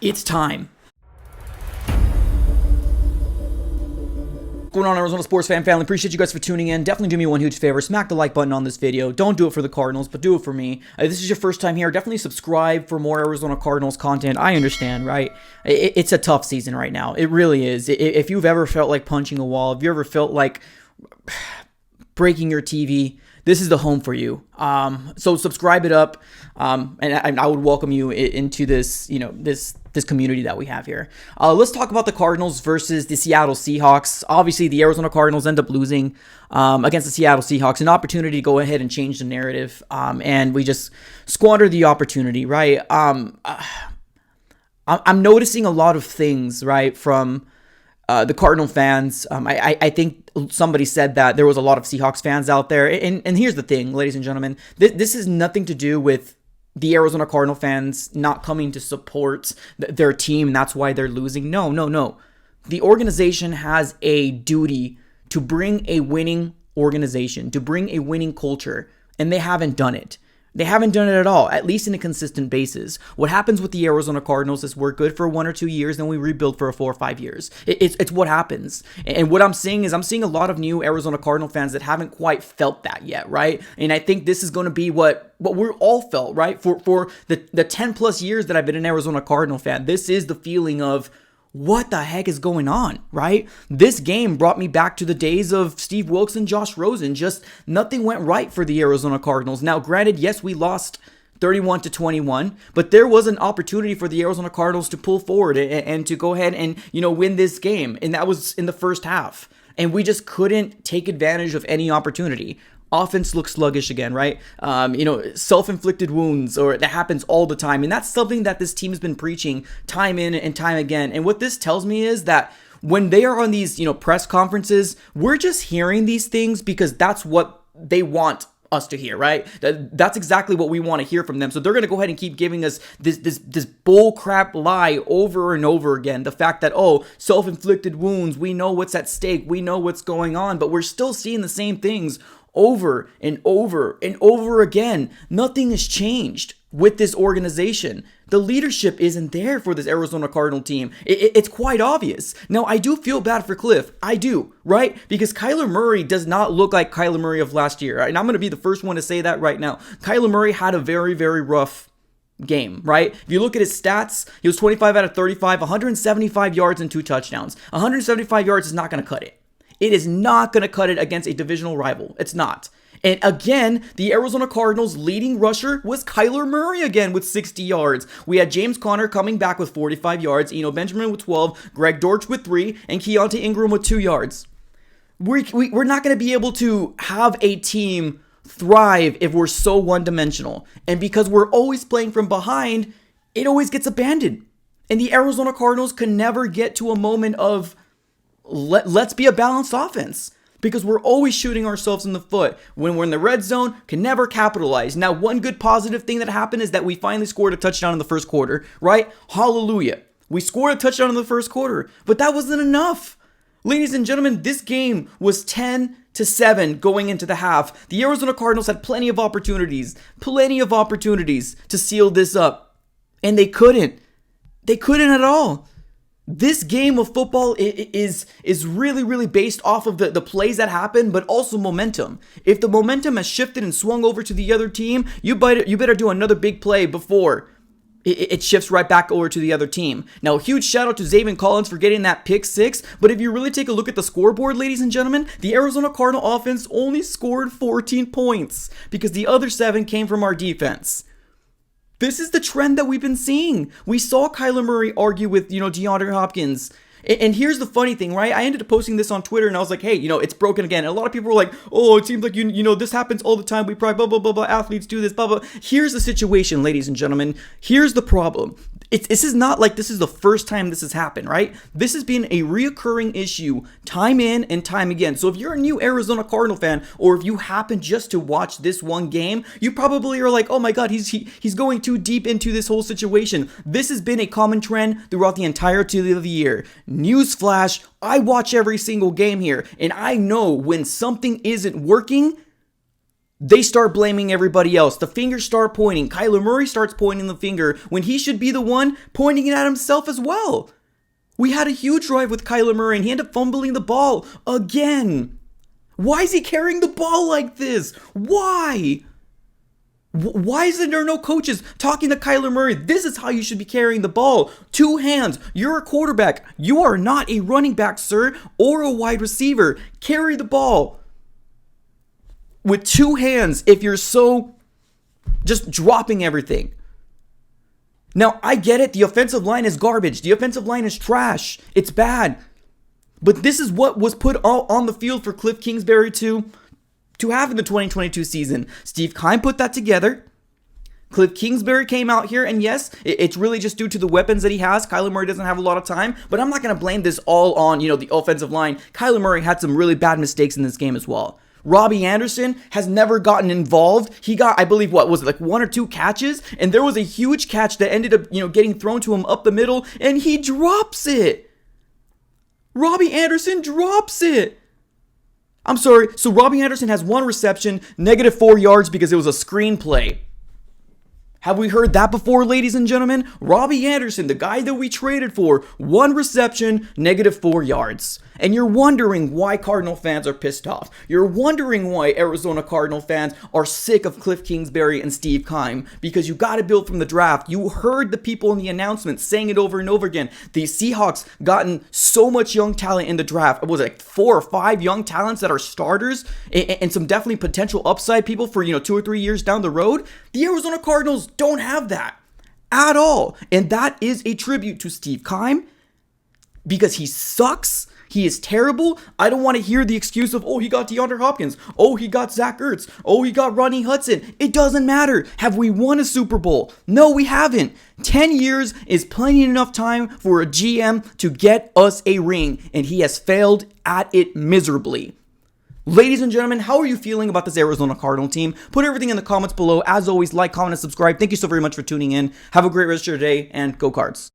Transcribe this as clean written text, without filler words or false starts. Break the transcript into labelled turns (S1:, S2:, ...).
S1: It's time. What's going on, Arizona sports fan family? Appreciate you guys for tuning in. Definitely do me one huge favor. Smack the like button on this video. Don't do it for the Cardinals, but do it for me. If this is your first time here, definitely subscribe for more Arizona Cardinals content. I understand, right? It's a tough season right now. It really is. If you've ever felt like punching a wall, if you ever felt like breaking your TV, this is the home for you. So subscribe it up, and I would welcome you into this, this community that we have here. Let's talk about the Cardinals versus the Seattle Seahawks. Obviously, the Arizona Cardinals end up losing against the Seattle Seahawks. An opportunity to go ahead and change the narrative, and we just squandered the opportunity, right? I'm noticing a lot of things, right, from the Cardinal fans. I think somebody said that there was a lot of Seahawks fans out there. And here's the thing, ladies and gentlemen. This has nothing to do with the Arizona Cardinal fans not coming to support their team, and that's why they're losing. No. The organization has a duty to bring a winning organization, to bring a winning culture, and they haven't done it. They haven't done it at all, at least in a consistent basis. What happens with the Arizona Cardinals is we're good for 1 or 2 years, then we rebuild for 4 or 5 years. It's what happens. And what I'm seeing is I'm seeing a lot of new Arizona Cardinal fans that haven't quite felt that yet, right? And I think this is going to be what we're all felt, right? For the 10 plus years that I've been an Arizona Cardinal fan, this is the feeling of, what the heck is going on, right? This game brought me back to the days of Steve Wilkes and Josh Rosen. Just nothing went right for the Arizona Cardinals. Now, granted, yes, we lost 31-21, but there was an opportunity for the Arizona Cardinals to pull forward and to go ahead and, win this game. And that was in the first half. And we just couldn't take advantage of any opportunity. Offense looks sluggish again, right? Self-inflicted wounds, or that happens all the time. And that's something that this team has been preaching time in and time again. And what this tells me is that when they are on these, press conferences, we're just hearing these things because that's what they want us to hear, right? That's exactly what we want to hear from them. So they're going to go ahead and keep giving us this bull crap lie over and over again. The fact that, self-inflicted wounds, we know what's at stake, we know what's going on, but we're still seeing the same things over and over and over again. Nothing has changed with this organization. The leadership isn't there for this Arizona Cardinal team. It's quite obvious. Now, I do feel bad for Cliff. I do, right? Because Kyler Murray does not look like Kyler Murray of last year. And I'm going to be the first one to say that right now. Kyler Murray had a very, very rough game, right? If you look at his stats, he was 25 out of 35, 175 yards and 2 touchdowns. 175 yards is not going to cut it. It is not going to cut it against a divisional rival. It's not. And again, the Arizona Cardinals' leading rusher was Kyler Murray again with 60 yards. We had James Conner coming back with 45 yards, Eno Benjamin with 12, Greg Dortch with 3, and Keontae Ingram with 2 yards. We're not going to be able to have a team thrive if we're so one-dimensional. And because we're always playing from behind, it always gets abandoned. And the Arizona Cardinals can never get to a moment of let's be a balanced offense, because we're always shooting ourselves in the foot. When we're in the red zone, can never capitalize. Now, one good positive thing that happened is that we finally scored a touchdown in the first quarter, right? Hallelujah. We scored a touchdown in the first quarter, but that wasn't enough. Ladies and gentlemen, this game was 10-7 going into the half. The Arizona Cardinals had plenty of opportunities to seal this up, and they couldn't. They couldn't at all. This game of football is really, really based off of the plays that happen, but also momentum. If the momentum has shifted and swung over to the other team, you better do another big play before it shifts right back over to the other team. Now, a huge shout out to Zaven Collins for getting that pick 6, but if you really take a look at the scoreboard, ladies and gentlemen, the Arizona Cardinal offense only scored 14 points because the other 7 came from our defense. This is the trend that we've been seeing. We saw Kyler Murray argue with, DeAndre Hopkins. And here's the funny thing, right? I ended up posting this on Twitter and I was like, hey, it's broken again. And a lot of people were like, oh, it seems like, this happens all the time. We probably blah, blah, blah, blah, athletes do this, blah, blah. Here's the situation, ladies and gentlemen. Here's the problem. This is not like this is the first time this has happened, right? This has been a reoccurring issue time in and time again. So if you're a new Arizona Cardinal fan, or if you happen just to watch this one game, you probably are like, oh my God, he's going too deep into this whole situation. This has been a common trend throughout the entirety of the year. Newsflash, I watch every single game here, and I know when something isn't working, they start blaming everybody else. The fingers start pointing. Kyler Murray starts pointing the finger when he should be the one pointing it at himself as well. We had a huge drive with Kyler Murray and he ended up fumbling the ball again. Why is he carrying the ball like this? Why? Why is there no coaches talking to Kyler Murray? This is how you should be carrying the ball. 2 hands. You're a quarterback. You are not a running back, sir, or a wide receiver. Carry the ball with 2 hands if you're so just dropping everything. Now, I get it. The offensive line is garbage. The offensive line is trash. It's bad. But this is what was put on the field for Cliff Kingsbury to have in the 2022 season. Steve Keim put that together. Cliff Kingsbury came out here, and yes, it's really just due to the weapons that he has. Kyler Murray doesn't have a lot of time, but I'm not going to blame this all on, the offensive line. Kyler Murray had some really bad mistakes in this game as well. Robbie Anderson has never gotten involved. He got, I believe, 1 or 2 catches, and there was a huge catch that ended up, getting thrown to him up the middle, and he drops it. Robbie Anderson drops it. I'm sorry, so Robbie Anderson has 1 reception, -4 yards because it was a screen play. Have we heard that before, ladies and gentlemen? Robbie Anderson, the guy that we traded for, 1 reception, -4 yards. And you're wondering why Cardinal fans are pissed off. You're wondering why Arizona Cardinal fans are sick of Cliff Kingsbury and Steve Keim. Because you got to build from the draft. You heard the people in the announcements saying it over and over again. The Seahawks gotten so much young talent in the draft. It was 4 or 5 young talents that are starters and some definitely potential upside people for 2 or 3 years down the road. The Arizona Cardinals don't have that at all. And that is a tribute to Steve Keim because he sucks. He is terrible. I don't want to hear the excuse of, he got DeAndre Hopkins. He got Zach Ertz. He got Ronnie Hudson. It doesn't matter. Have we won a Super Bowl? No, we haven't. 10 years is plenty enough time for a GM to get us a ring, and he has failed at it miserably. Ladies and gentlemen, how are you feeling about this Arizona Cardinal team? Put everything in the comments below. As always, like, comment, and subscribe. Thank you so very much for tuning in. Have a great rest of your day, and go Cards.